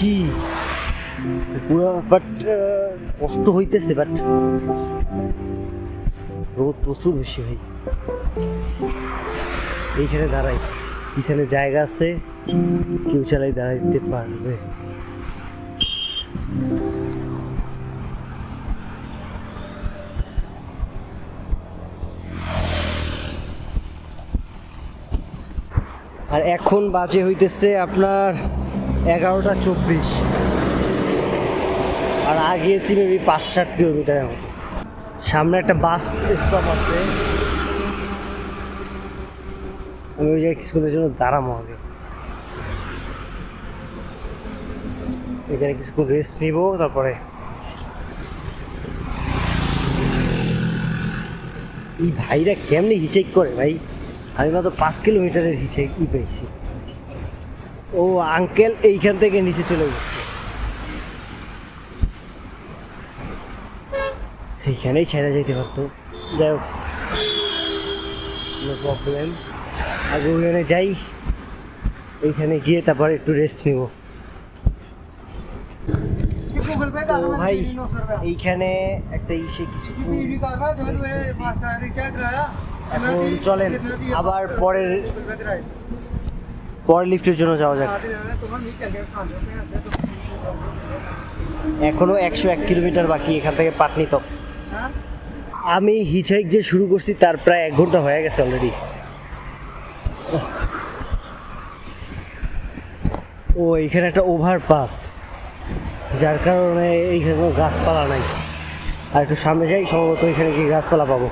বেশি পুরো, বাট কষ্ট হইতেছে, বাট রোদ প্রচুর বেশি ভাই। এইখানে দাঁড়াই, পিছনে জায়গা আছে, কেউ চালাই দাঁড়াইতে পারবে। আর এখন বাজে হইতেছে আপনার 11:24, আর আগে গেছি মেবি 5-7 কিলোমিটারের মতো। সামনে একটা বাস স্টপ আছে, আমি ওই জায়গায় কিছুক্ষণের জন্য দাঁড়াবো আগে, এখানে কিছুক্ষণ রেস্ট নিব, তারপরে এই ভাইরা কেমনি হিচেক করে ভাই, আমি মাত্র 5 কিলোমিটারের হিচেক পাইছি। ও আঙ্কেল এইখান থেকে নিচে চলে গেছে, এইখানেই ছেড়ে যেতে পারতো। যাই হোক, নো প্রবলেম, আগে ওখানে যাই, এইখানে গিয়ে তারপর একটু রেস্ট নিব। তো ভাই এইখানে একটা ইসে কিছু এখন চলেন আবার পরের লিফটের জন্য যাওয়া যাক। এখনো 101 কিলোমিটার বাকি এখান থেকে পাটনিতক। আমি হিচহাইক যে শুরু করছি তার প্রায় 1 ঘন্টা হয়ে গেছে অলরেডি। ও এখানে একটা ওভারপাস, যার কারণে এইখানে কোনো গাছপালা নাই। আর একটু সামনে যাই, সম্ভবত এখানে গিয়ে গাছপালা পাবো।